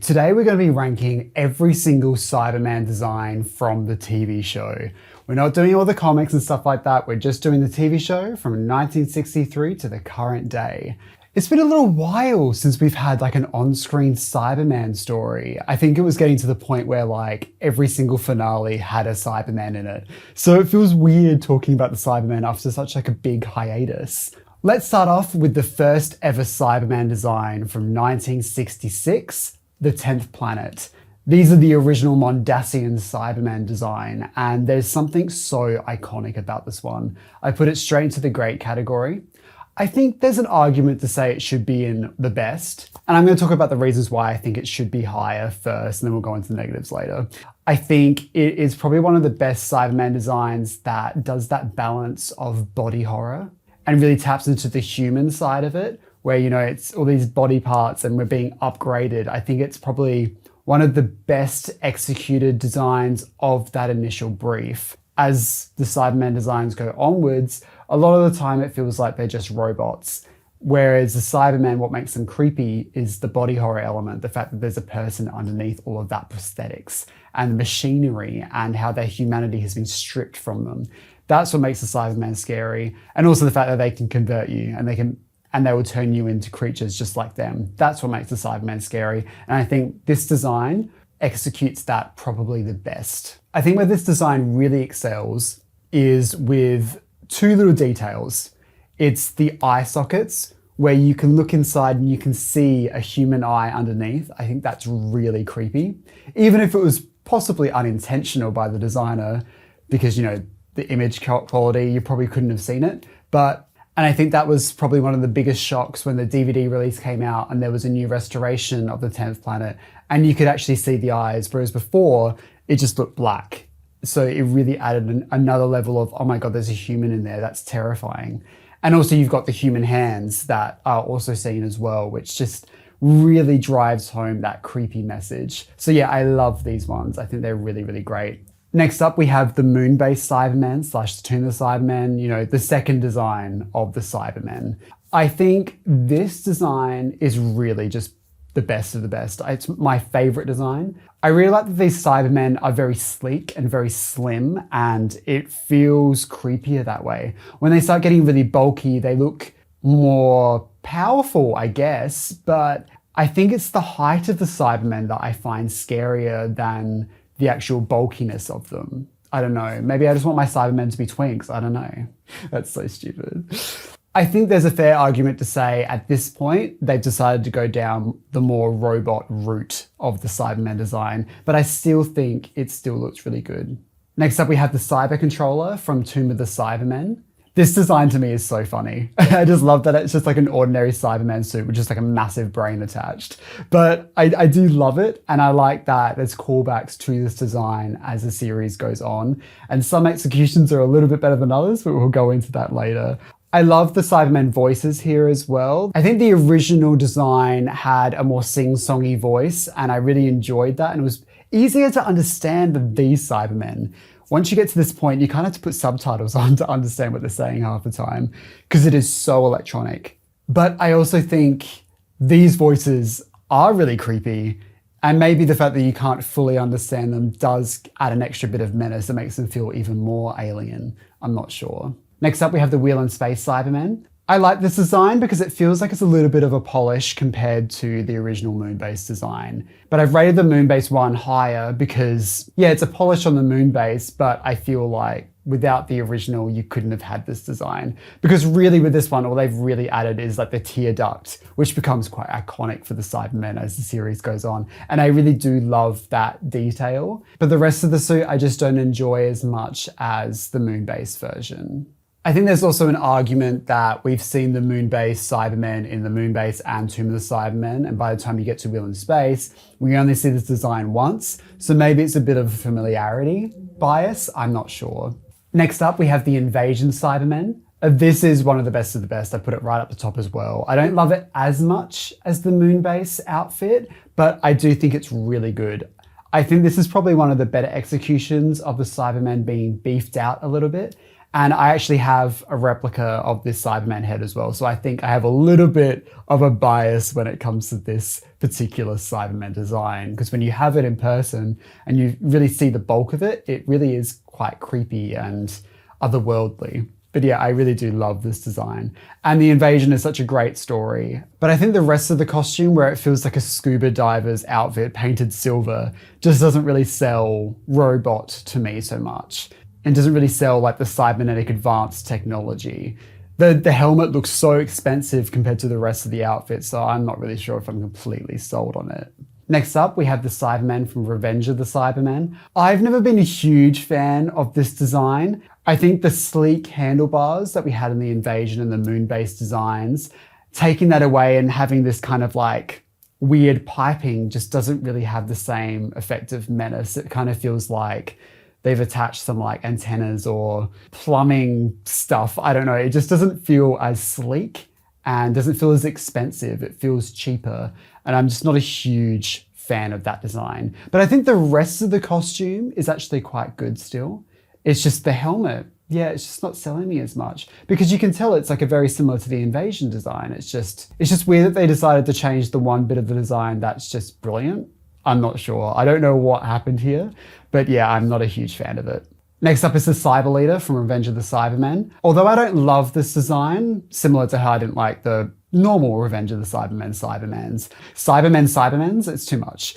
today we're going to be ranking every single Cyberman design from the TV show. We're not doing all the comics and stuff like that, we're just doing the TV show from 1963 to the current day. It's been a little while since we've had like an on-screen Cyberman story. I think it was getting to the point where like every single finale had a Cyberman in it. So it feels weird talking about the Cybermen after such like a big hiatus. Let's start off with the first ever Cyberman design from 1966, the 10th Planet. These are the original Mondasian Cyberman design, and there's something so iconic about this one. I put it straight into the great category. I think there's an argument to say it should be in the best, and I'm going to talk about the reasons why I think it should be higher first, and then we'll go into the negatives later. I think it is probably one of the best Cyberman designs that does that balance of body horror and really taps into the human side of it, where, you know, it's all these body parts and we're being upgraded. I think it's probably one of the best executed designs of that initial brief. As the Cyberman designs go onwards, a lot of the time it feels like they're just robots. Whereas the Cybermen, what makes them creepy is the body horror element, the fact that there's a person underneath all of that prosthetics and the machinery and how their humanity has been stripped from them. That's what makes the Cybermen scary. And also the fact that they can convert you and they will turn you into creatures just like them. That's what makes the Cybermen scary. And I think this design executes that probably the best. I think where this design really excels is with two little details. It's the eye sockets, where you can look inside and you can see a human eye underneath. I think that's really creepy. Even if it was possibly unintentional by the designer, because, you know, the image quality, you probably couldn't have seen it. And I think that was probably one of the biggest shocks when the DVD release came out and there was a new restoration of the 10th Planet and you could actually see the eyes, whereas before it just looked black. So it really added another level of, oh my God, there's a human in there, that's terrifying. And also you've got the human hands that are also seen as well, which just really drives home that creepy message. So yeah, I love these ones. I think they're really, really great. Next up, we have the moon-based Cybermen / Tomb of the Cybermen, you know, the second design of the Cybermen. I think this design is really just the best of the best. It's my favorite design. I really like that these Cybermen are very sleek and very slim, and it feels creepier that way. When they start getting really bulky, they look more powerful, I guess, but I think it's the height of the Cybermen that I find scarier than the actual bulkiness of them. I don't know. Maybe I just want my Cybermen to be twinks. I don't know. That's so stupid. I think there's a fair argument to say at this point, they've decided to go down the more robot route of the Cybermen design, but I still think it still looks really good. Next up, we have the Cyber Controller from Tomb of the Cybermen. This design to me is so funny. I just love that it's just like an ordinary Cyberman suit with just like a massive brain attached. But I do love it, and I like that there's callbacks to this design as the series goes on. And some executions are a little bit better than others, but we'll go into that later. I love the Cybermen voices here as well. I think the original design had a more sing-songy voice, and I really enjoyed that, and it was easier to understand than these Cybermen. Once you get to this point, you kind of have to put subtitles on to understand what they're saying half the time, because it is so electronic. But I also think these voices are really creepy, and maybe the fact that you can't fully understand them does add an extra bit of menace that makes them feel even more alien. I'm not sure. Next up, we have the Wheel in Space Cybermen. I like this design because it feels like it's a little bit of a polish compared to the original moon-based design. But I've rated the moon-based one higher because, yeah, it's a polish on the moon-base, but I feel like without the original, you couldn't have had this design. Because really with this one, all they've really added is like the tear duct, which becomes quite iconic for the Cybermen as the series goes on. And I really do love that detail. But the rest of the suit, I just don't enjoy as much as the moon-based version. I think there's also an argument that we've seen the moon-based Cybermen in the moon-base and Tomb of the Cybermen, and by the time you get to Wheel in Space, we only see this design once, so maybe it's a bit of a familiarity bias, I'm not sure. Next up, we have the Invasion Cybermen. This is one of the best of the best. I put it right up the top as well. I don't love it as much as the moon-base outfit, but I do think it's really good. I think this is probably one of the better executions of the Cybermen being beefed out a little bit. And I actually have a replica of this Cyberman head as well. So I think I have a little bit of a bias when it comes to this particular Cyberman design, because when you have it in person and you really see the bulk of it, it really is quite creepy and otherworldly. But yeah, I really do love this design. And the invasion is such a great story. But I think the rest of the costume, where it feels like a scuba diver's outfit painted silver, just doesn't really sell robot to me so much. And doesn't really sell like the cybernetic advanced technology. The helmet looks so expensive compared to the rest of the outfit, so I'm not really sure if I'm completely sold on it. Next up, we have the Cybermen from Revenge of the Cybermen. I've never been a huge fan of this design. I think the sleek handlebars that we had in the Invasion and the moon-based designs, taking that away and having this kind of like weird piping just doesn't really have the same effect of menace. It kind of feels like they've attached some like antennas or plumbing stuff. I don't know. It just doesn't feel as sleek and doesn't feel as expensive. It feels cheaper. And I'm just not a huge fan of that design. But I think the rest of the costume is actually quite good still. It's just the helmet. Yeah, it's just not selling me as much, because you can tell it's like a very similar to the Invasion design. It's just weird that they decided to change the one bit of the design that's just brilliant. I'm not sure. I don't know what happened here, but yeah, I'm not a huge fan of it. Next up is the Cyber Leader from Revenge of the Cybermen. Although I don't love this design, similar to how I didn't like the normal Revenge of the Cybermens, it's too much.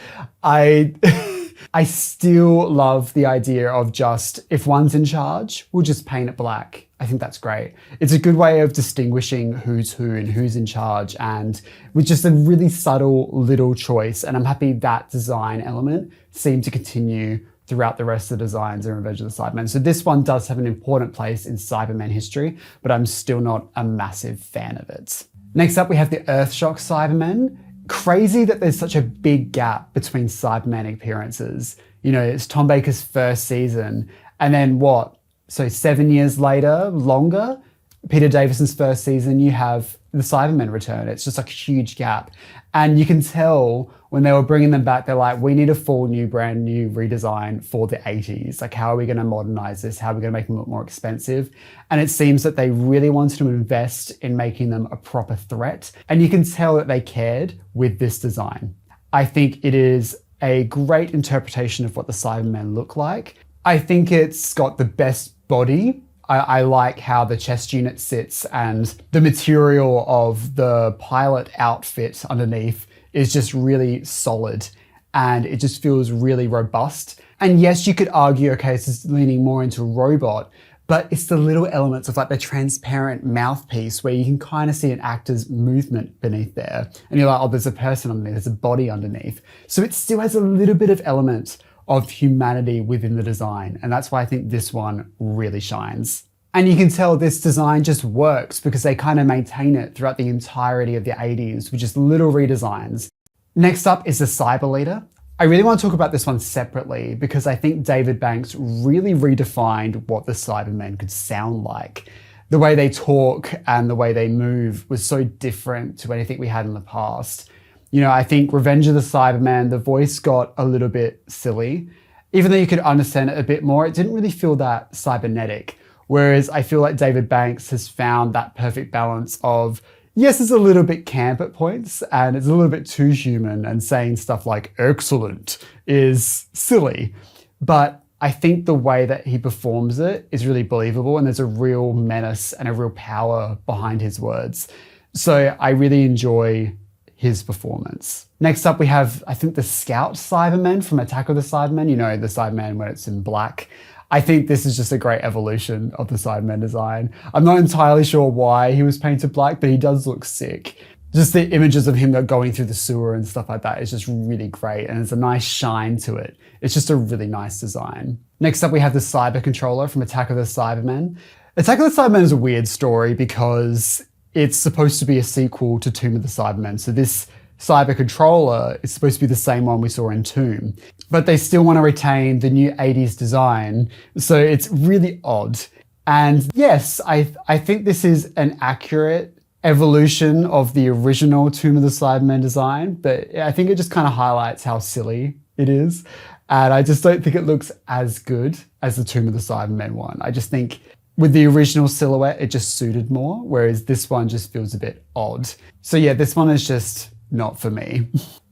I still love the idea of just, if one's in charge, we'll just paint it black. I think that's great. It's a good way of distinguishing who's who and who's in charge, and with just a really subtle little choice. And I'm happy that design element seemed to continue throughout the rest of the designs in Revenge of the Cybermen. So this one does have an important place in Cybermen history, but I'm still not a massive fan of it. Next up, we have the Earthshock Cybermen. Crazy that there's such a big gap between Cyberman appearances. You know, it's Tom Baker's first season, and then what? So 7 years later, longer, Peter Davison's first season, you have the Cybermen return. It's just like a huge gap. And you can tell when they were bringing them back, they're like, we need a full new, brand new redesign for the 80s. Like, how are we going to modernize this? How are we going to make them look more expensive? And it seems that they really wanted to invest in making them a proper threat. And you can tell that they cared with this design. I think it is a great interpretation of what the Cybermen look like. I think it's got the best body. I like how the chest unit sits, and the material of the pilot outfit underneath is just really solid, and it just feels really robust. And yes, you could argue, okay, this is leaning more into robot, but it's the little elements of like the transparent mouthpiece where you can kind of see an actor's movement beneath there. And you're like, oh, there's a person underneath, there's a body underneath. So it still has a little bit of element of humanity within the design. And that's why I think this one really shines. And you can tell this design just works because they kind of maintain it throughout the entirety of the 80s with just little redesigns. Next up is the Cyber Leader. I really want to talk about this one separately because I think David Banks really redefined what the Cybermen could sound like. The way they talk and the way they move was so different to anything we had in the past. You know, I think Revenge of the Cyberman, the voice got a little bit silly. Even though you could understand it a bit more, it didn't really feel that cybernetic. Whereas I feel like David Banks has found that perfect balance of, yes, it's a little bit camp at points and it's a little bit too human, and saying stuff like excellent is silly. But I think the way that he performs it is really believable, and there's a real menace and a real power behind his words. So I really enjoy his performance. Next up, we have, I think, the Scout Cybermen from Attack of the Cybermen. You know, the Cyberman when it's in black. I think this is just a great evolution of the Cyberman design. I'm not entirely sure why he was painted black, but he does look sick. Just the images of him going through the sewer and stuff like that is just really great, and there's a nice shine to it. It's just a really nice design. Next up, we have the Cyber Controller from Attack of the Cybermen. Attack of the Cybermen is a weird story because it's supposed to be a sequel to Tomb of the Cybermen. So this Cyber Controller is supposed to be the same one we saw in Tomb, but they still want to retain the new 80s design. So it's really odd. And yes, I think this is an accurate evolution of the original Tomb of the Cybermen design, but I think it just kind of highlights how silly it is. And I just don't think it looks as good as the Tomb of the Cybermen one. I just think with the original silhouette, it just suited more, whereas this one just feels a bit odd. So yeah, this one is just not for me.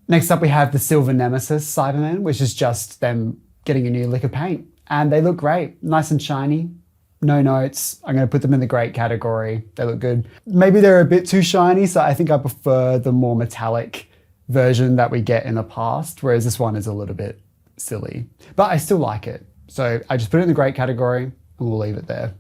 Next up, we have the Silver Nemesis Cybermen, which is just them getting a new lick of paint. And they look great, nice and shiny. No notes. I'm going to put them in the great category. They look good. Maybe they're a bit too shiny, so I think I prefer the more metallic version that we get in the past, whereas this one is a little bit silly. But I still like it. So I just put it in the great category and we'll leave it there.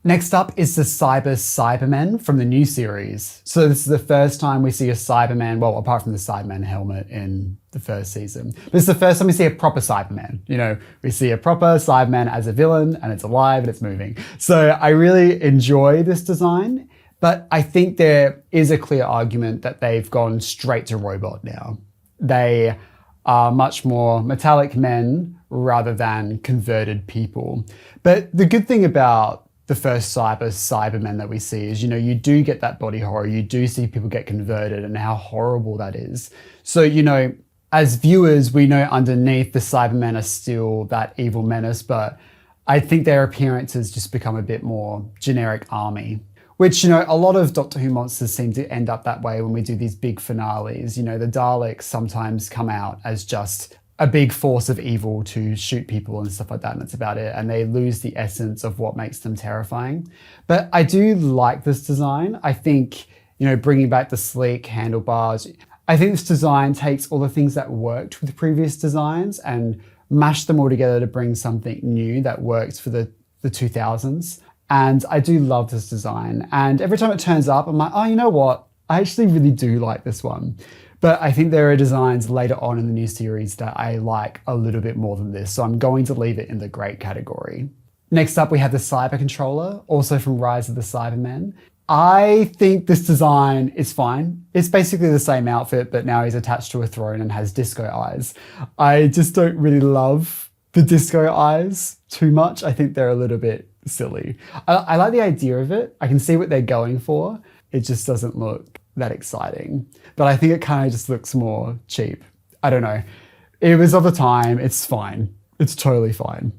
Next up is the Cybermen from the new series. So this is the first time we see a Cyberman, well, apart from the Cyberman helmet in the first season. This is the first time we see a proper Cyberman. You know, we see a proper Cyberman as a villain and it's alive and it's moving. So I really enjoy this design, but I think there is a clear argument that they've gone straight to robot now. They are much more metallic men rather than converted people. But the good thing about the first Cybermen that we see is, you know, you do get that body horror, you do see people get converted and how horrible that is. So, you know, as viewers, we know underneath the Cybermen are still that evil menace, but I think their appearances just become a bit more generic army, which, you know, a lot of Doctor Who monsters seem to end up that way when we do these big finales. You know, the Daleks sometimes come out as just a big force of evil to shoot people and stuff like that, and that's about it. And they lose the essence of what makes them terrifying. But I do like this design. I think, you know, bringing back the sleek handlebars, I think this design takes all the things that worked with previous designs and mashed them all together to bring something new that works for the 2000s. And I do love this design. And every time it turns up, I'm like, oh, you know what? I actually really do like this one. But I think there are designs later on in the new series that I like a little bit more than this, so I'm going to leave it in the great category. Next up, we have the Cyber Controller, also from Rise of the Cybermen. I think this design is fine. It's basically the same outfit, but now he's attached to a throne and has disco eyes. I just don't really love the disco eyes too much. I think they're a little bit silly. I like the idea of it. I can see what they're going for. It just doesn't look that exciting. But I think it kind of just looks more cheap. I don't know. It was of the time. It's fine. It's totally fine.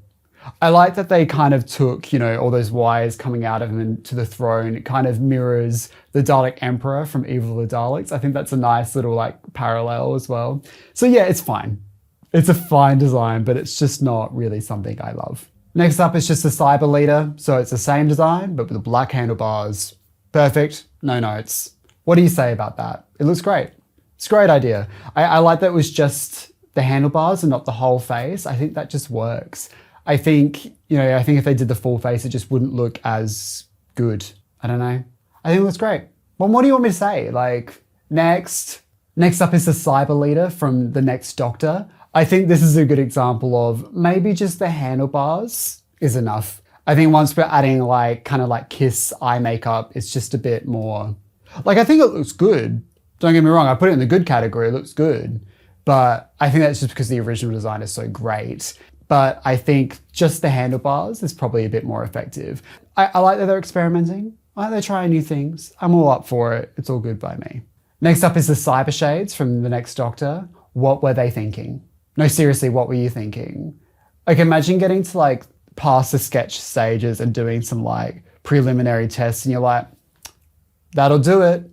I like that they kind of took, you know, all those wires coming out of him into the throne. It kind of mirrors the Dalek Emperor from Evil of the Daleks. I think that's a nice little like parallel as well. So yeah, it's fine. It's a fine design, but it's just not really something I love. Next up is just the Cyber Leader. So it's the same design, but with the black handlebars. Perfect, no notes. What do you say about that? It looks great. It's a great idea. I like that it was just the handlebars and not the whole face. I think that just works. I think if they did the full face, it just wouldn't look as good. I don't know. I think it looks great. Well, what do you want me to say? Like, next up is the Cyber Leader from the next Doctor. I think this is a good example of maybe just the handlebars is enough. I think once we're adding like kind of like Kiss eye makeup, it's just a bit more. Like, I think it looks good. Don't get me wrong, I put it in the good category, it looks good. But I think that's just because the original design is so great. But I think just the handlebars is probably a bit more effective. I like that they're experimenting. I like they're trying new things. I'm all up for it. It's all good by me. Next up is the Cyber Shades from the next Doctor. What were they thinking? No, seriously, what were you thinking? Like, imagine getting to like past the sketch stages and doing some like preliminary tests and you're like, that'll do it.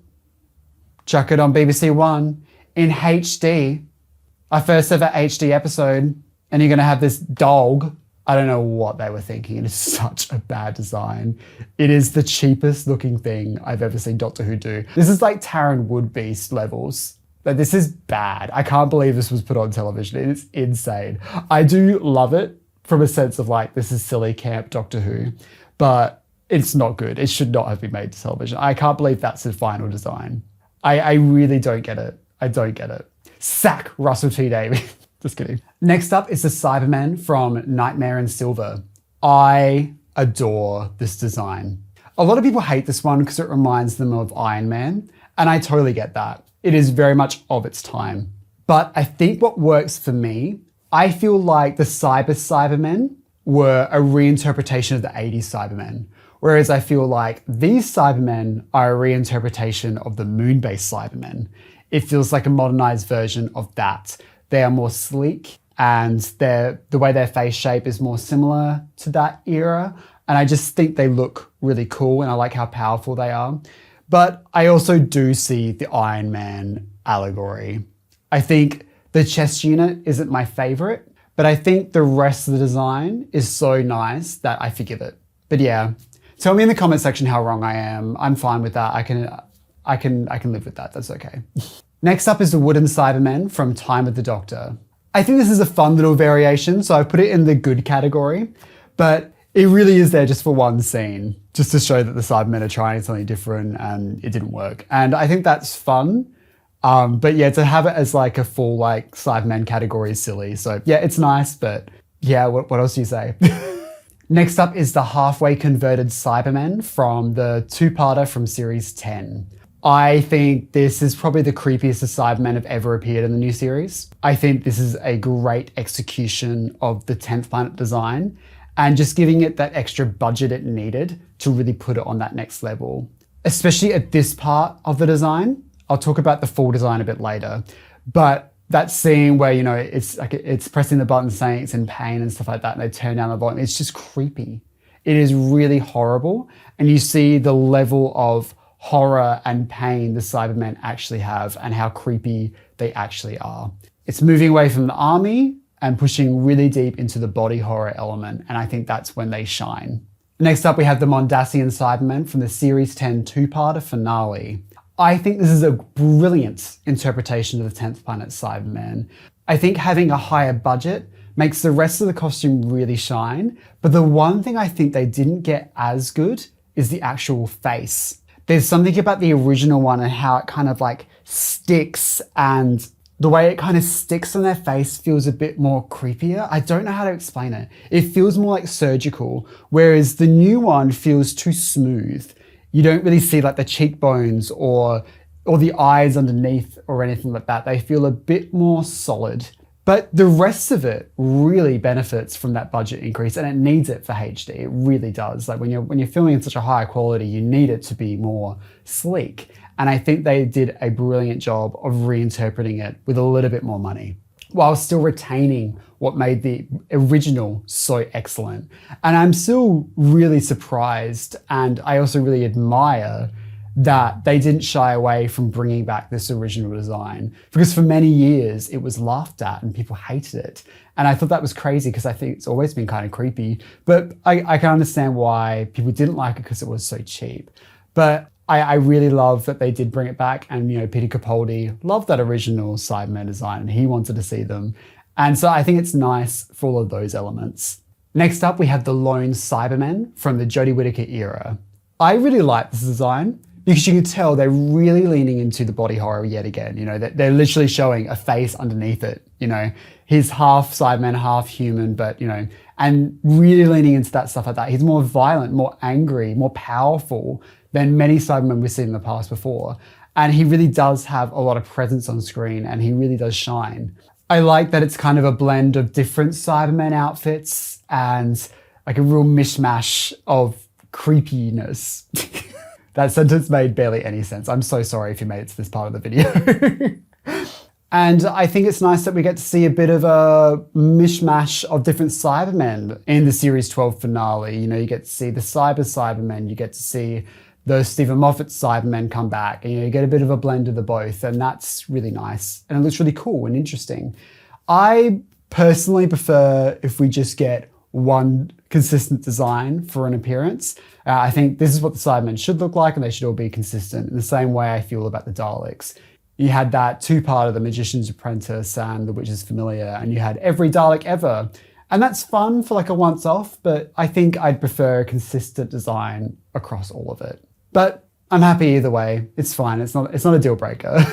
Chuck it on BBC One in HD. Our first ever HD episode. And you're going to have this dog. I don't know what they were thinking. It is such a bad design. It is the cheapest looking thing I've ever seen Doctor Who do. This is like Taron Woodbeast levels. Like, this is bad. I can't believe this was put on television. It is insane. I do love it from a sense of like, this is silly camp Doctor Who, but it's not good. It should not have been made to television. I can't believe that's the final design. I really don't get it. I don't get it. Sack Russell T Davies. Just kidding. Next up is the Cybermen from Nightmare in Silver. I adore this design. A lot of people hate this one because it reminds them of Iron Man, and I totally get that. It is very much of its time. But I think what works for me, I feel like the Cybermen were a reinterpretation of the 80s Cybermen, whereas I feel like these Cybermen are a reinterpretation of the moon-based Cybermen. It feels like a modernized version of that. They are more sleek and the way their face shape is more similar to that era. And I just think they look really cool and I like how powerful they are. But I also do see the Iron Man allegory. I think the chest unit isn't my favorite, but I think the rest of the design is so nice that I forgive it. But yeah, tell me in the comment section how wrong I am. I'm fine with that. I can live with that. That's okay. Next up is the wooden Cybermen from Time of the Doctor. I think this is a fun little variation, so I've put it in the good category, but it really is there just for one scene, just to show that the Cybermen are trying something different and it didn't work. And I think that's fun. But yeah, to have it as like a full like Cybermen category is silly. So yeah, it's nice, but yeah, what else do you say? Next up is the halfway converted Cybermen from the two-parter from series 10. I think this is probably the creepiest the Cybermen have ever appeared in the new series. I think this is a great execution of the 10th planet design and just giving it that extra budget it needed to really put it on that next level. Especially at this part of the design. I'll talk about the full design a bit later, but that scene where, you know, it's like it's pressing the button saying it's in pain and stuff like that, and they turn down the volume, it's just creepy. It is really horrible, and you see the level of horror and pain the Cybermen actually have and how creepy they actually are. It's moving away from the army and pushing really deep into the body horror element, and I think that's when they shine. Next up, we have the Mondasian Cybermen from the Series 10 two-parter finale. I think this is a brilliant interpretation of the 10th planet Cyberman. I think having a higher budget makes the rest of the costume really shine, but the one thing I think they didn't get as good is the actual face. There's something about the original one and how it kind of like sticks, and the way it kind of sticks on their face feels a bit more creepier. I don't know how to explain it. It feels more like surgical, whereas the new one feels too smooth. You don't really see like the cheekbones or the eyes underneath or anything like that. They feel a bit more solid. But the rest of it really benefits from that budget increase, and it needs it for HD. It really does. Like when you're filming in such a high quality, you need it to be more sleek. And I think they did a brilliant job of reinterpreting it with a little bit more money, while still retaining what made the original so excellent. And I'm still really surprised, and I also really admire that they didn't shy away from bringing back this original design, because for many years it was laughed at and people hated it. And I thought that was crazy because I think it's always been kind of creepy, but I can understand why people didn't like it because it was so cheap. But I really love that they did bring it back, and you know, Peter Capaldi loved that original Cyberman design and he wanted to see them. And so I think it's nice for all of those elements. Next up, we have the lone Cybermen from the Jodie Whittaker era. I really like this design because you can tell they're really leaning into the body horror yet again. You know, they're literally showing a face underneath it. You know, he's half Cyberman, half human, but you know, and really leaning into that stuff like that. He's more violent, more angry, more powerful than many Cybermen we've seen in the past before. And he really does have a lot of presence on screen, and he really does shine. I like that it's kind of a blend of different Cybermen outfits and like a real mishmash of creepiness. That sentence made barely any sense. I'm so sorry if you made it to this part of the video. And I think it's nice that we get to see a bit of a mishmash of different Cybermen in the Series 12 finale. You know, you get to see the Cybermen, you get to see the Stephen Moffat Cybermen come back, and you know, you get a bit of a blend of the both, and that's really nice. And it looks really cool and interesting. I personally prefer if we just get one consistent design for an appearance. I think this is what the Cybermen should look like, and they should all be consistent in the same way I feel about the Daleks. You had that two-part of The Magician's Apprentice and The Witch's Familiar, and you had every Dalek ever. And that's fun for like a once-off, but I think I'd prefer a consistent design across all of it. But I'm happy either way. It's fine. It's not a deal breaker.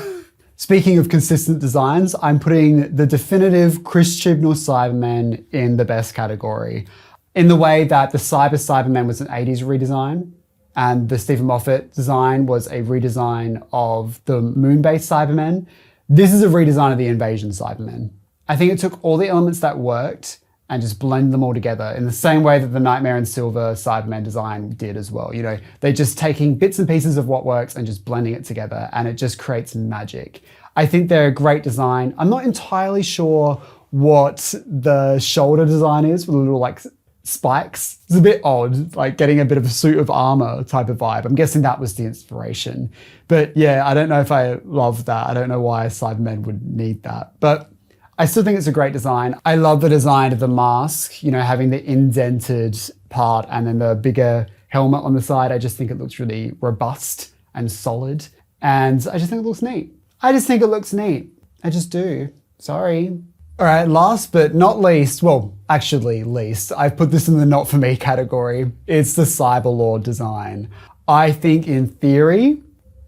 Speaking of consistent designs, I'm putting the definitive Chris Chibnall Cyberman in the best category, in the way that the Cyberman was an 80s redesign, and the Stephen Moffat design was a redesign of the moon-based Cybermen. This is a redesign of the Invasion Cybermen. I think it took all the elements that worked and just blend them all together in the same way that the Nightmare in Silver Cyberman design did as well. You know, they're just taking bits and pieces of what works and just blending it together, and it just creates magic. I think they're a great design. I'm not entirely sure what the shoulder design is with a little like spikes. It's a bit odd, like getting a bit of a suit of armor type of vibe. I'm guessing that was the inspiration. But yeah, I don't know if I love that. I don't know why Cybermen would need that. But I still think it's a great design. I love the design of the mask, you know, having the indented part and then the bigger helmet on the side. I just think it looks really robust and solid. And I just think it looks neat. I just think it looks neat. I just do. Sorry. All right, last but not least, well, actually least, I've put this in the not for me category. It's the Cyberlord design. I think in theory,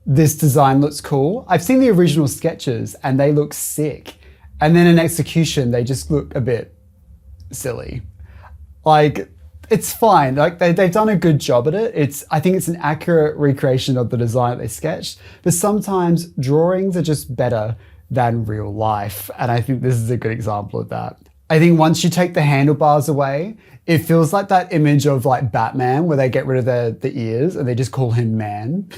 this design looks cool. I've seen the original sketches and they look sick. And then in execution, they just look a bit silly. Like, it's fine. Like they've done a good job at it. I think it's an accurate recreation of the design that they sketched, but sometimes drawings are just better than real life. And I think this is a good example of that. I think once you take the handlebars away, it feels like that image of like Batman where they get rid of the ears and they just call him Man.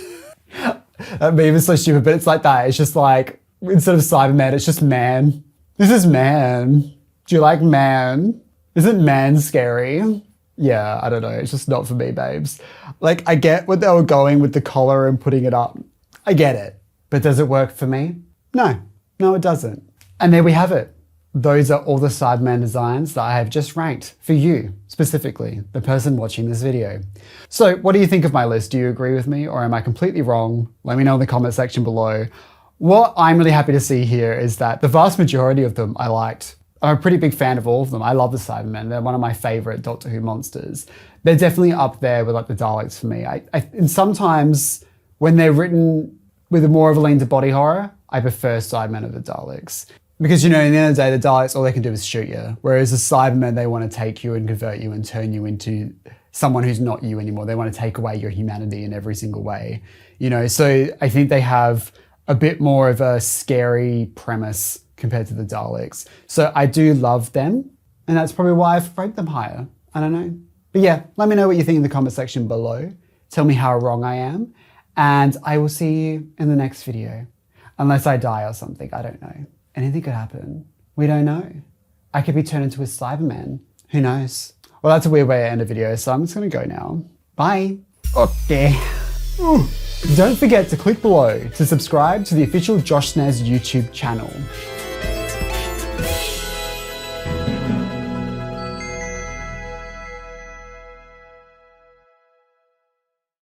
That meme is so stupid, but it's like that. It's just like, instead of Cyberman, it's just Man. This is Man. Do you like Man? Isn't Man scary? Yeah, I don't know. It's just not for me, babes. Like, I get what they were going with the collar and putting it up. I get it. But does it work for me? No. No, it doesn't. And there we have it. Those are all the Cyberman designs that I have just ranked for you, specifically, the person watching this video. So what do you think of my list? Do you agree with me or am I completely wrong? Let me know in the comment section below. What I'm really happy to see here is that the vast majority of them I liked. I'm a pretty big fan of all of them. I love the Cybermen. They're one of my favorite Doctor Who monsters. They're definitely up there with like the Daleks for me. And sometimes when they're written with more of a lean to body horror, I prefer Cybermen over the Daleks. Because, you know, in the end of the day, the Daleks, all they can do is shoot you. Whereas the Cybermen, they want to take you and convert you and turn you into someone who's not you anymore. They want to take away your humanity in every single way. You know, so I think they have a bit more of a scary premise compared to the Daleks. So I do love them, and that's probably why I've ranked them higher. I don't know. But yeah, let me know what you think in the comment section below. Tell me how wrong I am, and I will see you in the next video. Unless I die or something, I don't know. Anything could happen. We don't know. I could be turned into a Cyberman. Who knows? Well, that's a weird way to end a video, so I'm just gonna go now. Bye. Okay. Don't forget to click below to subscribe to the official Josh Snares YouTube channel.